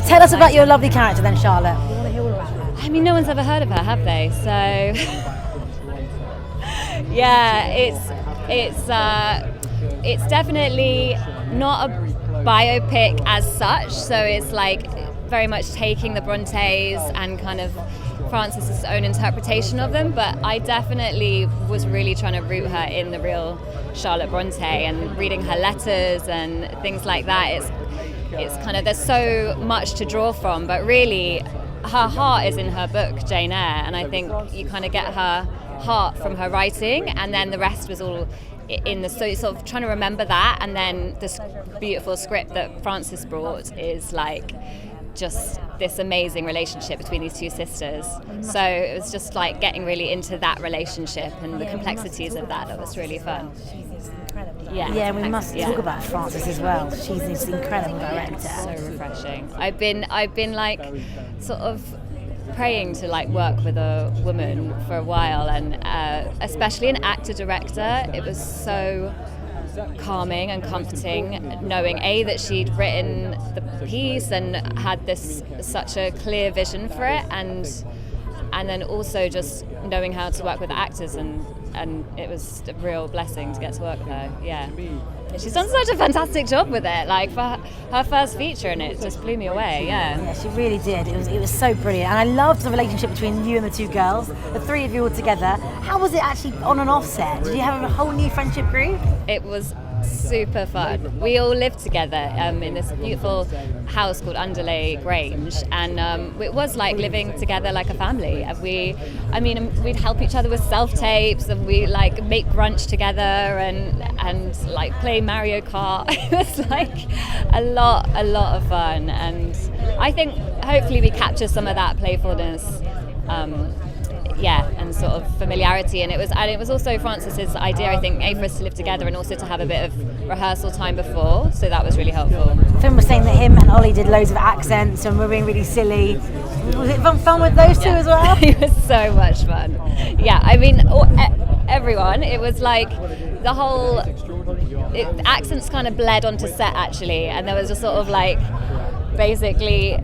tell us about your lovely character then, Charlotte. We want to hear all about her. I mean, no one's ever heard of her, have they? So, yeah, it's definitely not a biopic as such. So it's like very much taking the Brontes and kind of Frances' own interpretation of them. But I definitely was really trying to root her in the real Charlotte Brontë and reading her letters and things like that. It's kind of, there's so much to draw from, but really her heart is in her book Jane Eyre, and I think you kind of get her heart from her writing, and then the rest was all in the, so sort of trying to remember that, and then this beautiful script that Frances brought is like just this amazing relationship between these two sisters. So it was just like getting really into that relationship and the complexities of that. That was really fun. Yeah, we must talk about Frances as well. She's this incredible director. So refreshing. I've been like sort of praying to like work with a woman for a while, and especially an actor director. It was so calming and comforting knowing that she'd written the piece and had this such a clear vision for it, and then also just knowing how to work with actors, and it was a real blessing to get to work with her. Yeah, she's done such a fantastic job with it. Like for her first feature, and it just blew me away. Yeah, she really did. It was so brilliant, and I loved the relationship between you and the two girls, the three of you all together. How was it actually on and off set? Did you have a whole new friendship group? It was super fun. We all lived together in this beautiful house called Underlay Grange, and it was like living together like a family. And we'd help each other with self-tapes, and we like make brunch together and like play Mario Kart. It was like a lot of fun, and I think hopefully we capture some of that playfulness. And sort of familiarity, and it was also Frances's idea, I think, for us to live together and also to have a bit of rehearsal time before, so that was really helpful. Finn was saying that him and Ollie did loads of accents and were being really silly. Was it fun with those two as well? It was so much fun. Yeah, I mean, everyone, it was like the whole accents kind of bled onto set actually, and there was just sort of like basically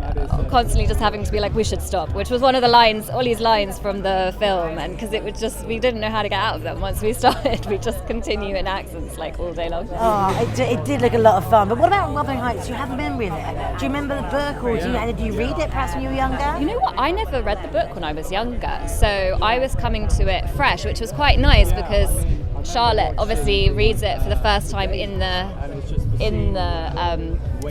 constantly just having to be like, we should stop, which was one of the lines, Ollie's lines from the film, and because it would just, we didn't know how to get out of them. Once we started, we just continue in accents like all day long. It did look a lot of fun. But what about Wuthering Heights? Do you have a memory of it? Do you remember the book, or did you read it perhaps when you were younger? You know what, I never read the book when I was younger, so I was coming to it fresh, which was quite nice because Charlotte obviously reads it for the first time in the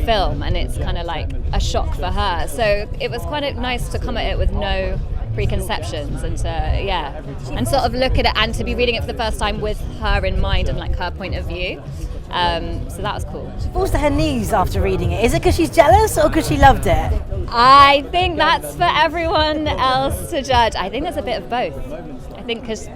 film, and it's kind of like a shock for her, so it was quite nice to come at it with no preconceptions and and sort of look at it and to be reading it for the first time with her in mind and like her point of view, so that was cool. She falls to her knees after reading it. Is it because she's jealous or because she loved it? I think that's for everyone else to judge. I think there's a bit of both. I think because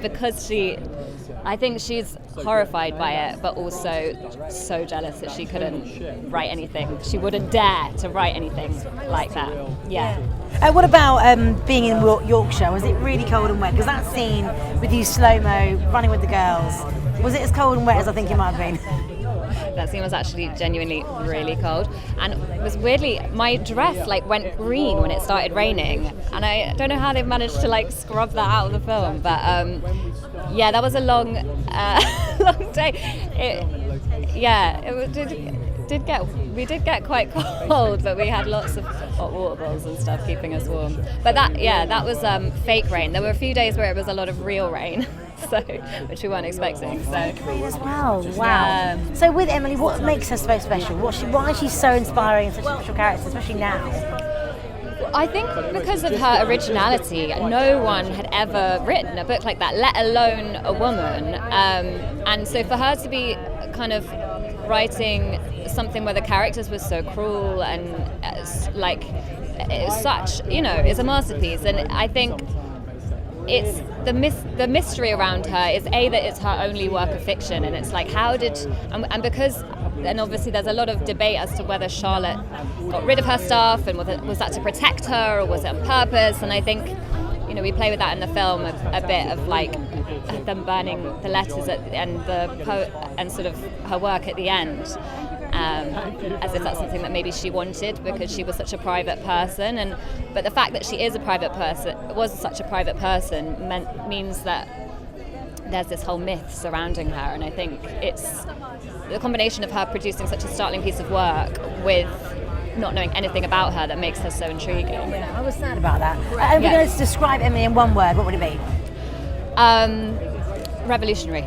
she's horrified by it, but also so jealous that she couldn't write anything. She wouldn't dare to write anything like that. Yeah. What about being in Yorkshire? Was it really cold and wet? Because that scene with you slow-mo running with the girls, was it as cold and wet as I think it might have been? That scene was actually genuinely really cold, and it was weirdly, my dress like went green when it started raining, and I don't know how they've managed to like scrub that out of the film, but that was a long day. We did get quite cold, but we had lots of hot water bowls and stuff keeping us warm. But that was fake rain. There were a few days where it was a lot of real rain. So, which we weren't expecting. So as well. Wow. So with Emily, what makes her so special? Why is she so inspiring and such a special character, especially now? I think because of her originality, no one had ever written a book like that, let alone a woman. And so for her to be kind of writing something where the characters were so cruel and like it's such, is a masterpiece. And I think it's the mystery around her is that it's her only work of fiction, and it's like and obviously there's a lot of debate as to whether Charlotte got rid of her stuff and was that to protect her or was it on purpose, and I think we play with that in the film a bit of like them burning the letters and and sort of her work at the end, as if that's something that maybe she wanted because she was such a private person. But the fact that she is was such a private person means that there's this whole myth surrounding her, and I think it's the combination of her producing such a startling piece of work with not knowing anything about her that makes her so intriguing. Yeah, I was sad about that. If you're going to describe Emily in one word, what would it be? Revolutionary.